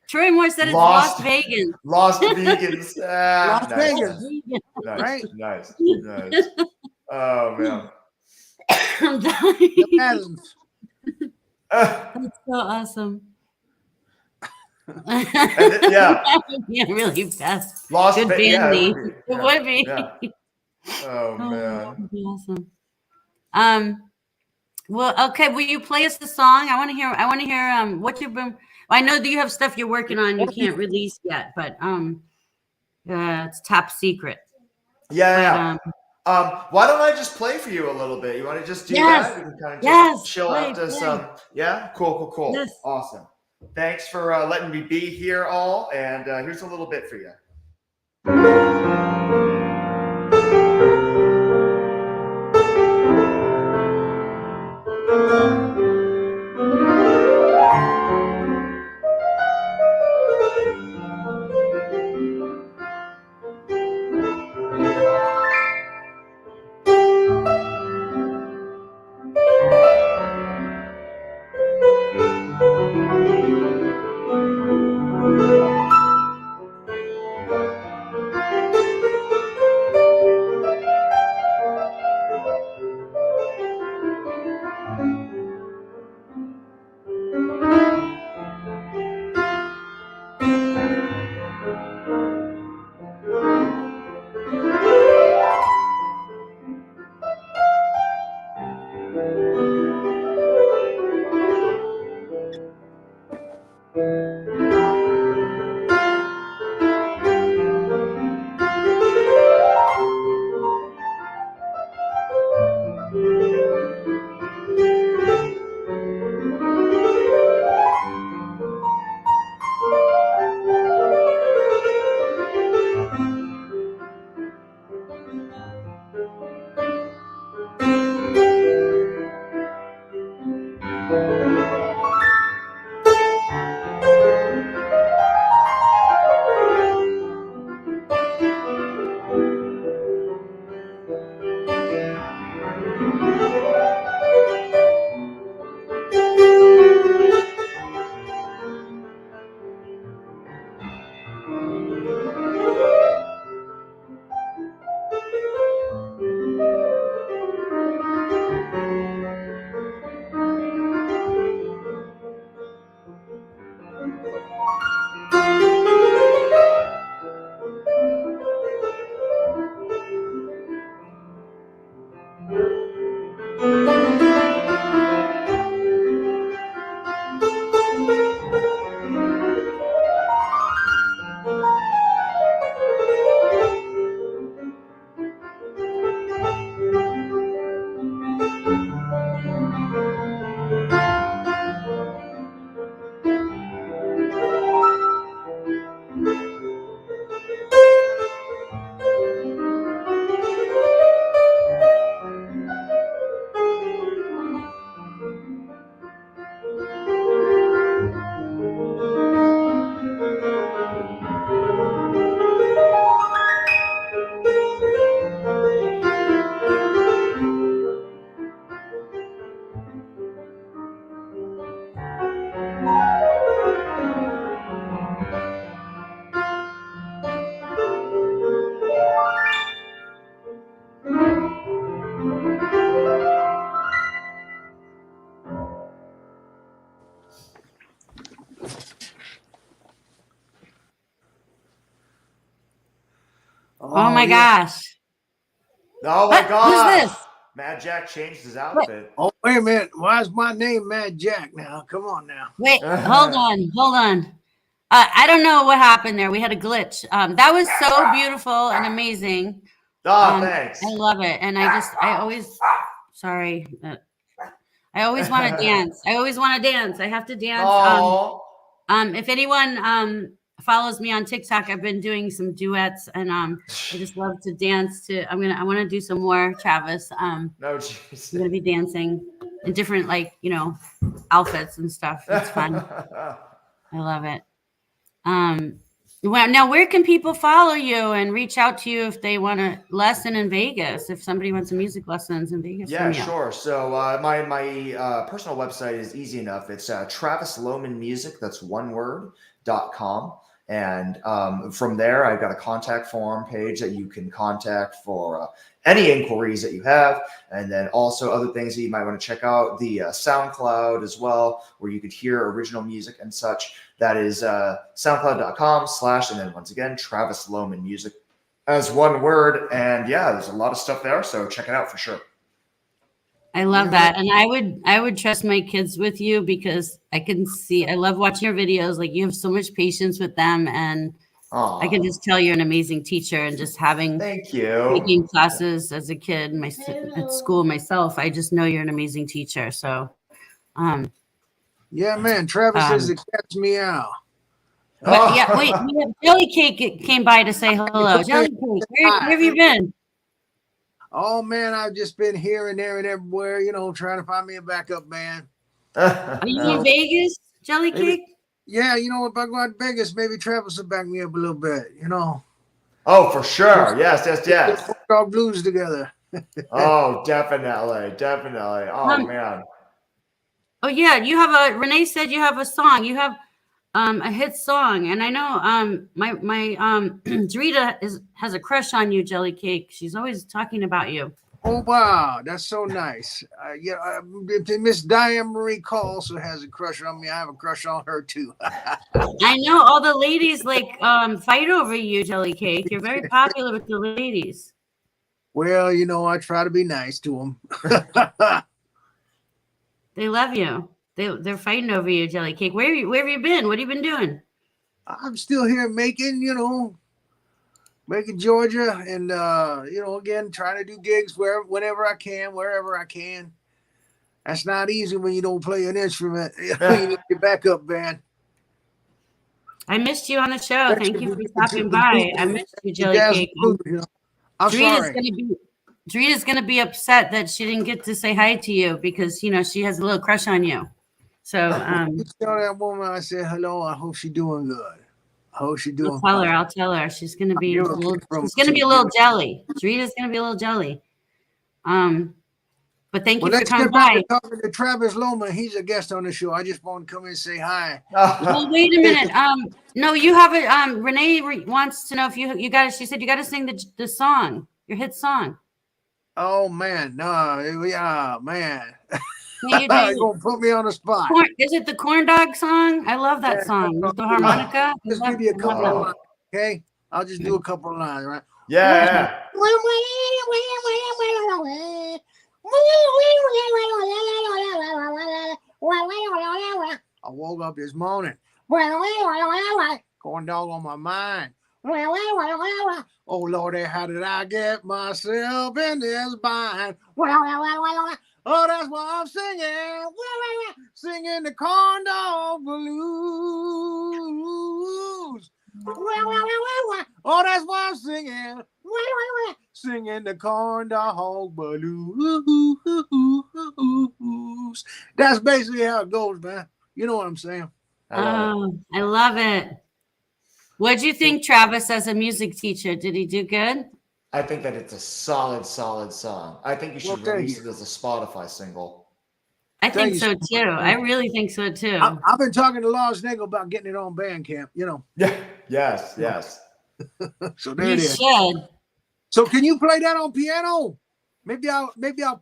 [SPEAKER 1] Troy Moore said it's Las Vegas.
[SPEAKER 3] Las Vegas.
[SPEAKER 2] Las Vegas.
[SPEAKER 3] Nice. Nice. Oh, man.
[SPEAKER 1] I'm dying. That's so awesome.
[SPEAKER 3] Yeah,
[SPEAKER 1] really fast.
[SPEAKER 3] Good
[SPEAKER 1] band name. It would be.
[SPEAKER 3] Yeah. Oh man.
[SPEAKER 1] That'd be awesome. Well, okay. Will you play us the song? I want to hear. What you've been. I know that you have stuff you're working on you can't release yet, but it's top secret.
[SPEAKER 3] Yeah.
[SPEAKER 1] But,
[SPEAKER 3] Why don't I just play for you a little bit? You want to just do
[SPEAKER 1] Yes.
[SPEAKER 3] that? We can kind of just
[SPEAKER 1] Yes.
[SPEAKER 3] chill out to
[SPEAKER 1] Play.
[SPEAKER 3] some. Yeah, cool.
[SPEAKER 1] Yes.
[SPEAKER 3] Awesome. Thanks for letting me be here, all. And here's a little bit for you.
[SPEAKER 1] Oh my gosh.
[SPEAKER 3] Oh my
[SPEAKER 1] What?
[SPEAKER 3] gosh.
[SPEAKER 1] Who's this?
[SPEAKER 3] Mad Jack changed his outfit.
[SPEAKER 2] Oh, wait a minute. Why is my name Mad Jack now? Come on now.
[SPEAKER 1] Wait, hold on. I don't know what happened there. We had a glitch. That was so beautiful and amazing.
[SPEAKER 3] Thanks.
[SPEAKER 1] I love it. And I always want to dance. I have to dance.
[SPEAKER 3] Oh.
[SPEAKER 1] If anyone follows me on TikTok, I've been doing some duets, and I just love to dance to. I want to do some more, Travis.
[SPEAKER 3] No, jeez.
[SPEAKER 1] I'm gonna be dancing in different outfits and stuff. It's fun. I love it. Well, now where can people follow you and reach out to you if they want a lesson in Vegas? If somebody wants some music lessons in Vegas,
[SPEAKER 3] Yeah,
[SPEAKER 1] from you?
[SPEAKER 3] sure. So my personal website is easy enough. It's Travis Lohman Music. That's one word.com. And from there, I've got a contact form page that you can contact for any inquiries that you have. And then also other things that you might want to check out, the SoundCloud as well, where you could hear original music and such. That is soundcloud.com/ and then once again, Travis Lohman Music as one word. And yeah, there's a lot of stuff there. So check it out for sure.
[SPEAKER 1] I love that. And I would trust my kids with you because I can see, I love watching your videos. Like you have so much patience with them. And I can
[SPEAKER 3] Oh,
[SPEAKER 1] just tell you're an amazing teacher and just having
[SPEAKER 3] thank you.
[SPEAKER 1] taking classes as a kid at school myself. I just know you're an amazing teacher. So, um,
[SPEAKER 2] Yeah, man. Travis says
[SPEAKER 1] um,
[SPEAKER 2] the cat's meow.
[SPEAKER 1] but yeah, wait,
[SPEAKER 3] Oh,
[SPEAKER 1] we have Jelly Cake came by to say hello. Jelly Cake, where have you been?
[SPEAKER 2] Oh man, I've just been here and there and everywhere, trying to find me a backup band.
[SPEAKER 1] Are you in Vegas, Jelly
[SPEAKER 2] Maybe,
[SPEAKER 1] Cake?
[SPEAKER 2] yeah, if I go out to Vegas, maybe Travis will back me up a little bit,
[SPEAKER 3] oh, for sure. Yes, yes, yes.
[SPEAKER 2] Dog blues together.
[SPEAKER 3] Oh, definitely, definitely. Oh
[SPEAKER 1] Um,
[SPEAKER 3] man.
[SPEAKER 1] oh yeah, you have Renee said you have a song. You have a hit song, and I know my Dritta has a crush on you, Jelly Cake. She's always talking about you.
[SPEAKER 2] Oh wow, that's so nice. Miss Diane Marie also has a crush on me. I have a crush on her too.
[SPEAKER 1] I know all the ladies fight over you, Jelly Cake. You're very popular with the ladies.
[SPEAKER 2] Well, I try to be nice to them.
[SPEAKER 1] They love you. They're fighting over you, Jelly Cake. Where have you been? What have you been doing?
[SPEAKER 2] I'm still here making Georgia, and again trying to do gigs whenever I can, wherever I can. That's not easy when you don't play an instrument. You need your backup band.
[SPEAKER 1] I missed you on the show. Thank you for stopping by. I missed you, Jelly Cake.
[SPEAKER 2] I'm sorry.
[SPEAKER 1] Drita's gonna be upset that she didn't get to say hi to you because she has a little crush on you. So
[SPEAKER 2] You tell that woman I said hello. I hope she's doing good. I hope she's doing fine.
[SPEAKER 1] I'll tell her. She's gonna be a little jelly. Drita's gonna be a little jelly. But thank you for coming by.
[SPEAKER 2] Talking to Travis Lohman. He's a guest on the show. I just want to come in and say hi.
[SPEAKER 1] Well, wait a minute. No, you have it. Renee wants to know if you got it. She said you got to sing the song, your hit song.
[SPEAKER 2] Oh man, no, yeah, man.
[SPEAKER 1] You're
[SPEAKER 2] gonna put me on the spot.
[SPEAKER 1] Is it the corn dog song? I love that song with the harmonica.
[SPEAKER 2] Just give you a couple of lines, okay? I'll just do a couple of lines, right?
[SPEAKER 3] Yeah.
[SPEAKER 2] I woke up this morning. Corn dog on my mind. Oh Lordy, how did I get myself in this bind? Oh, that's why I'm singing, singing the corn dog blues. Oh, that's why I'm singing, singing the corn dog blues. That's basically how it goes, man. You know what I'm saying?
[SPEAKER 1] I love it. What'd you think, Travis, as a music teacher? Did he do good?
[SPEAKER 3] I think that it's a solid, solid song. I think you should release it as a Spotify single.
[SPEAKER 1] I think so too. I really think so too.
[SPEAKER 2] I've been talking to Lars Nagel about getting it on Bandcamp,
[SPEAKER 3] Yeah. Yes. Yes.
[SPEAKER 2] So there it is.
[SPEAKER 1] Should.
[SPEAKER 2] So can you play that on piano? Maybe I'll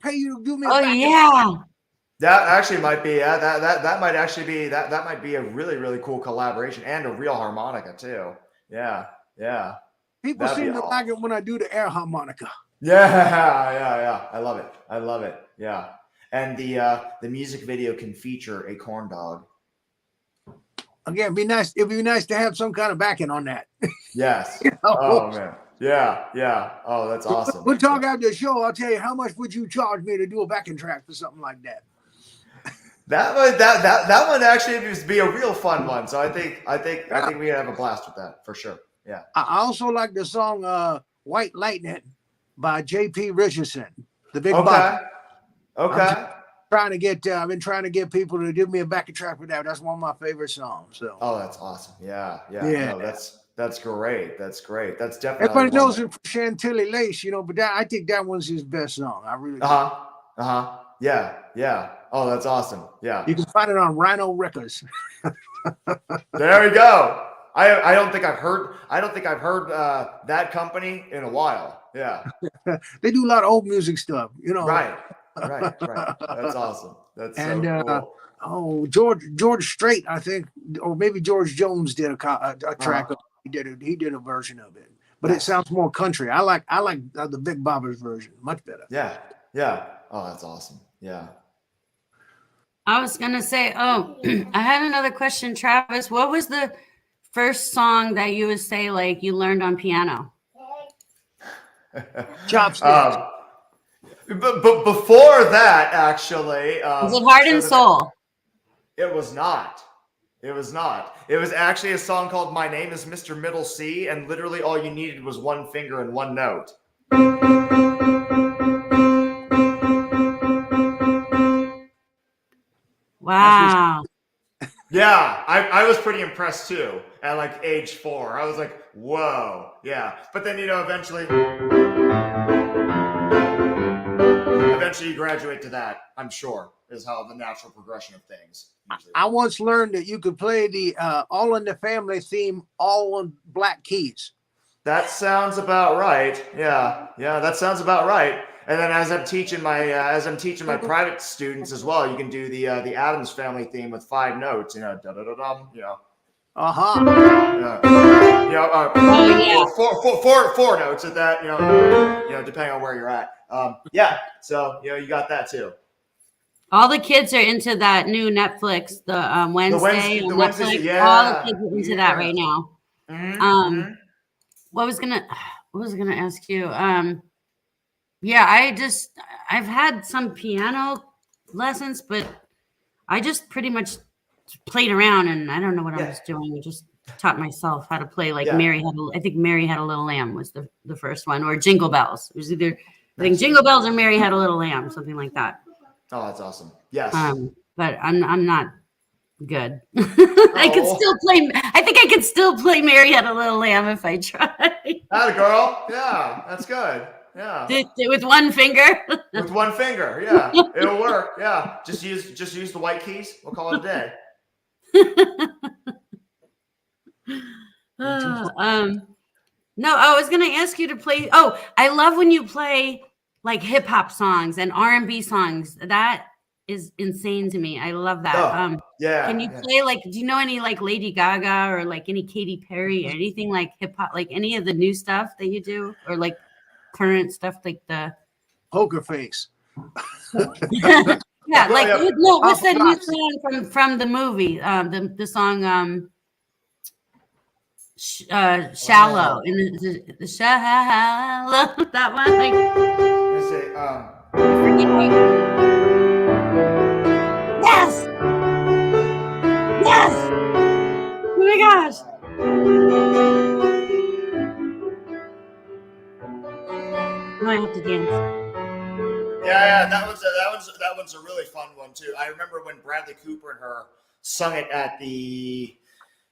[SPEAKER 2] pay you to do me.
[SPEAKER 3] That actually might be that might actually be that might be a really, really cool collaboration and a real harmonica too. Yeah. Yeah.
[SPEAKER 2] People seem to like it when I do the air harmonica.
[SPEAKER 3] Yeah. I love it. Yeah. And the music video can feature a corn dog.
[SPEAKER 2] Again, it'd be nice to have some kind of backing on that.
[SPEAKER 3] Yes. Oh man. Yeah. Oh, that's awesome.
[SPEAKER 2] We'll talk after the show. I'll tell you how much would you charge me to do a backing track for something like that.
[SPEAKER 3] That one actually would be a real fun one. So I think we have a blast with that for sure. Yeah.
[SPEAKER 2] I also like the song "White Lightning" by J.P. Richardson, the Big Bop.
[SPEAKER 3] Okay.
[SPEAKER 2] I've been trying to get people to give me a backing track for that. That's one of my favorite songs. So.
[SPEAKER 3] Oh, that's awesome. Yeah. No, that's great. That's definitely.
[SPEAKER 2] Everybody knows him for Chantilly Lace, but I think that one's his best song. I really.
[SPEAKER 3] Yeah. Oh, that's awesome. Yeah.
[SPEAKER 2] You can find it on Rhino Records.
[SPEAKER 3] There we go. I don't think I've heard that company in a while. Yeah.
[SPEAKER 2] They do a lot of old music stuff,
[SPEAKER 3] Right. That's awesome. That's so cool.
[SPEAKER 2] George Strait, I think, or maybe George Jones did a track. He did a version of it, but it sounds more country. I like the Big Boppers version much better.
[SPEAKER 3] Yeah. Oh, that's awesome. Yeah.
[SPEAKER 1] I was gonna say, oh, I had another question, Travis. What was the first song that you would say like you learned on piano?
[SPEAKER 2] Chopsticks.
[SPEAKER 3] But before that, actually,
[SPEAKER 1] Was it Heart and Soul?
[SPEAKER 3] It was not. It was not. It was actually a song called "My Name Is Mr. Middle C," and literally all you needed was one finger and one note.
[SPEAKER 1] Wow.
[SPEAKER 3] Yeah, I was pretty impressed too. At like age 4, I was like, "Whoa, yeah." But then eventually you graduate to that. I'm sure is how the natural progression of things. Usually.
[SPEAKER 2] I once learned that you could play the All in the Family theme all on black keys.
[SPEAKER 3] That sounds about right. Yeah, that sounds about right. And then as I'm teaching my private students as well, you can do the Addams Family theme with 5 notes. Da da da dum.
[SPEAKER 2] Uh-huh.
[SPEAKER 3] Four notes at that. Depending on where you're at. Yeah. So you got that too.
[SPEAKER 1] All the kids are into that new Netflix, the Wednesday on Netflix.
[SPEAKER 3] Yeah.
[SPEAKER 1] All the kids are into that right now.
[SPEAKER 3] Mm-hmm.
[SPEAKER 1] What was I gonna ask you? Yeah, I've had some piano lessons, but I just pretty much played around and I don't know what I was doing. I just taught myself how to play like Mary Had a Little Lamb was the first one, or Jingle Bells. It was either I think Jingle Bells or Mary Had a Little Lamb, something like that.
[SPEAKER 3] Oh, that's awesome. Yes.
[SPEAKER 1] But I'm not good. I think I could still play Mary Had a Little Lamb if I tried.
[SPEAKER 3] Atta girl. Yeah, that's good. Yeah.
[SPEAKER 1] With one finger.
[SPEAKER 3] With one finger. Yeah. It'll work. Yeah. Just use the white keys. We'll call it a day.
[SPEAKER 1] No, I was gonna ask you to play. Oh, I love when you play like hip hop songs and R&B songs. That is insane to me. I love that.
[SPEAKER 3] Oh, yeah.
[SPEAKER 1] Can you play like? Do you know any like Lady Gaga or like any Katy Perry or anything like hip hop? Like any of the new stuff that you do, or like current stuff like the
[SPEAKER 2] Poker Face.
[SPEAKER 1] Yeah, like no. What's that new song from the movie? The song Shallow in the Shallow. That one, like.
[SPEAKER 3] Let's see.
[SPEAKER 1] Yes. Yes. Oh my gosh. Now I have to dance.
[SPEAKER 3] Yeah, that one's a really fun one too. I remember when Bradley Cooper and her sung it at it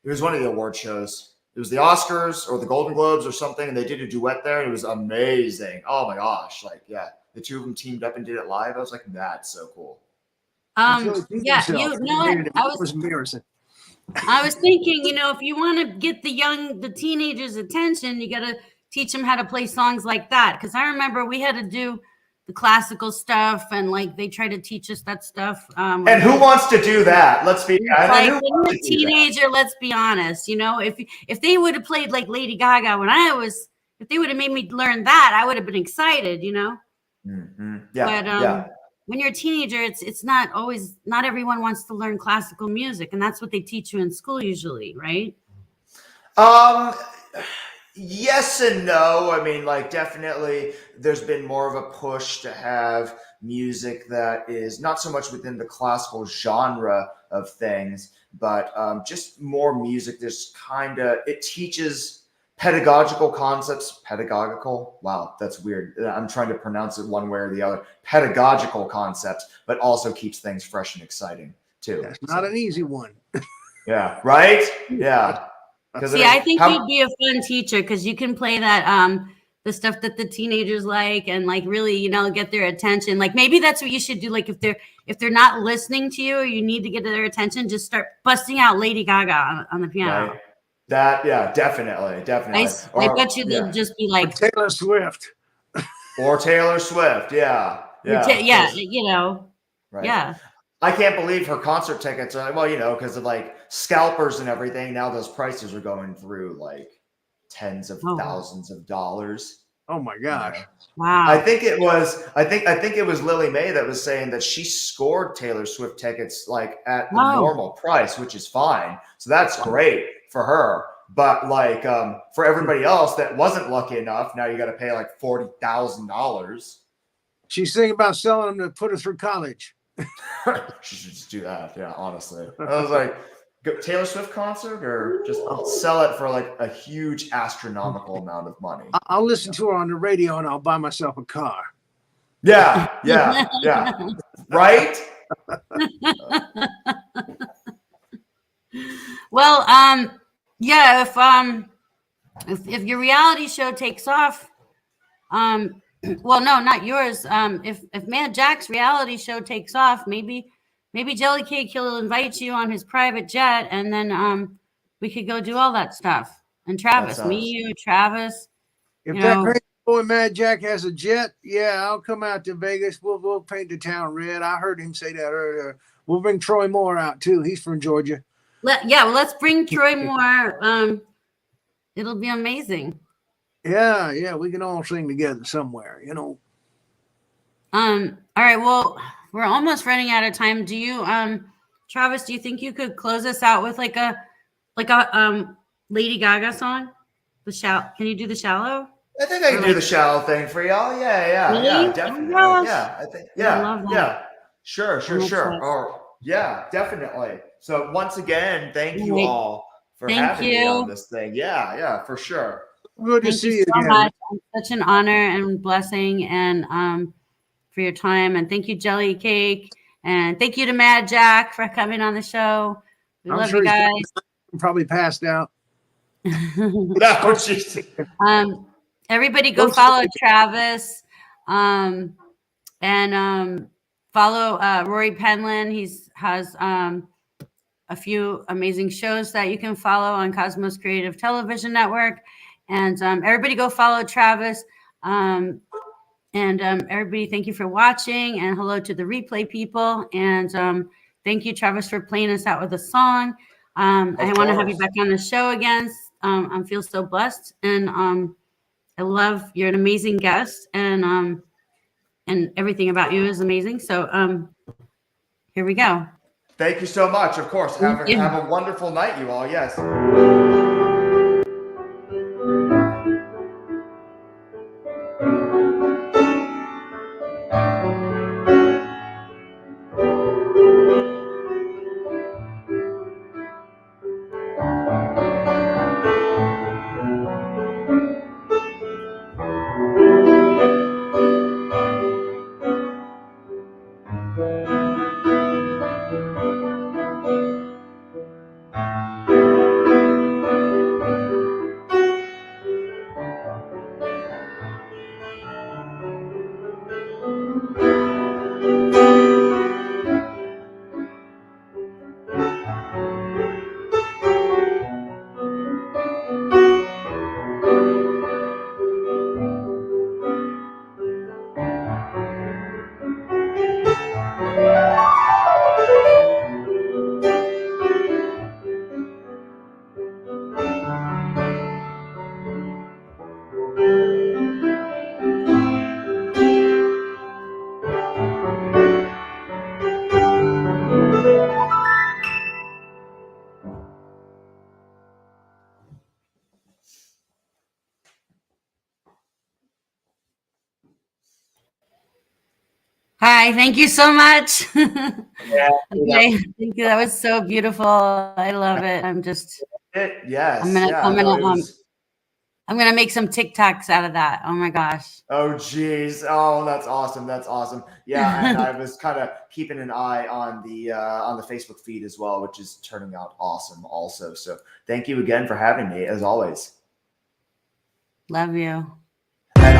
[SPEAKER 3] was one of the award shows. It was the Oscars or the Golden Globes or something, and they did a duet there, and it was amazing. Oh my gosh. Like, yeah, the two of them teamed up and did it live. I was like, that's so cool.
[SPEAKER 1] Yeah, you know what? I was thinking, if you want to get the teenagers' attention, you got to teach them how to play songs like that. Because I remember we had to do the classical stuff, and like they try to teach us that stuff.
[SPEAKER 3] And who wants to do that? Let's be
[SPEAKER 1] like when you're a teenager. Let's be honest. If they would have played like Lady Gaga if they would have made me learn that, I would have been excited.
[SPEAKER 3] Mm-hmm. Yeah.
[SPEAKER 1] But when you're a teenager, it's not everyone wants to learn classical music, and that's what they teach you in school usually, right?
[SPEAKER 3] Yes and no. I mean, like, definitely there's been more of a push to have music that is not so much within the classical genre of things, but just more music. It teaches pedagogical concepts. Pedagogical? Wow, that's weird. I'm trying to pronounce it one way or the other. Pedagogical concepts, but also keeps things fresh and exciting too.
[SPEAKER 2] That's not an easy one.
[SPEAKER 3] Yeah, right? Yeah.
[SPEAKER 1] See, I think you'd be a fun teacher because you can play that the stuff that the teenagers like and like really, get their attention. Like maybe that's what you should do. Like if they're not listening to you or you need to get their attention, just start busting out Lady Gaga on the piano.
[SPEAKER 3] Right. Definitely.
[SPEAKER 1] I bet you they'll just be like
[SPEAKER 2] Taylor Swift.
[SPEAKER 3] Or Taylor Swift, yeah.
[SPEAKER 1] Right. Yeah.
[SPEAKER 3] I can't believe her concert tickets are, because of like scalpers and everything. Now those prices are going through like tens of thousands of dollars.
[SPEAKER 2] Oh my gosh.
[SPEAKER 3] Yeah.
[SPEAKER 1] Wow.
[SPEAKER 3] I think it was Lily Mae that was saying that she scored Taylor Swift tickets like at the normal price, which is fine. So that's great for her. But like for everybody else that wasn't lucky enough, now you got to pay like $40,000.
[SPEAKER 2] She's thinking about selling them to put her through college.
[SPEAKER 3] She should just do that. Yeah, honestly. I was like, Taylor Swift concert, or just sell it for like a huge astronomical amount of money.
[SPEAKER 2] I'll listen to her on the radio and I'll buy myself a car.
[SPEAKER 3] Yeah. Right?
[SPEAKER 1] Well, yeah, if your reality show takes off, well, no, not yours. If Mad Jack's reality show takes off, maybe Jelly Cake, he'll invite you on his private jet, and then we could go do all that stuff. And Travis, you, Travis.
[SPEAKER 2] If that crazy boy Mad Jack has a jet, yeah, I'll come out to Vegas. We'll paint the town red. I heard him say that earlier. We'll bring Troy Moore out too. He's from Georgia.
[SPEAKER 1] Let's bring Troy Moore. It'll be amazing.
[SPEAKER 2] Yeah, we can all sing together somewhere,
[SPEAKER 1] All right, well, we're almost running out of time. Do you, Travis, do you think you could close us out with like a Lady Gaga song? Can you do The Shallow?
[SPEAKER 3] I think I can do the Shallow thing for y'all. Yeah,
[SPEAKER 1] really?
[SPEAKER 3] Yeah, definitely.
[SPEAKER 1] Oh,
[SPEAKER 3] yeah, I think.
[SPEAKER 1] I love that.
[SPEAKER 3] Yeah. Sure. Or yeah, definitely. So once again, thank you all for having me on this thing. Yeah, for sure.
[SPEAKER 2] Good to see you
[SPEAKER 1] so
[SPEAKER 2] again.
[SPEAKER 1] much. It's such an honor and blessing, and for your time, and thank you, Jelly Cake, and thank you to Mad Jack for coming on the show. We love you guys.
[SPEAKER 2] Probably passed out.
[SPEAKER 3] No, Jesus.
[SPEAKER 1] Everybody go follow Travis, and follow Rory Penland. He has a few amazing shows that you can follow on Cosmos Creative Television Network. And everybody go follow Travis. And everybody, thank you for watching, and hello to the replay people. And thank you, Travis, for playing us out with a song. I want to have you back on the show again. I feel so blessed, and I love, you're an amazing guest, and everything about you is amazing. So here we go.
[SPEAKER 3] Thank you so much. Of course. Have a wonderful night, you all. Yes.
[SPEAKER 1] Hi, thank you so much.
[SPEAKER 3] Yeah.
[SPEAKER 1] Okay, thank you. That was so beautiful. I love it.
[SPEAKER 3] Yes.
[SPEAKER 1] I'm gonna make some TikToks out of that. Oh my gosh.
[SPEAKER 3] Oh geez. Oh, that's awesome. That's awesome. Yeah, and I was kind of keeping an eye on the Facebook feed as well, which is turning out awesome also. So thank you again for having me, as always.
[SPEAKER 1] Love you.
[SPEAKER 3] And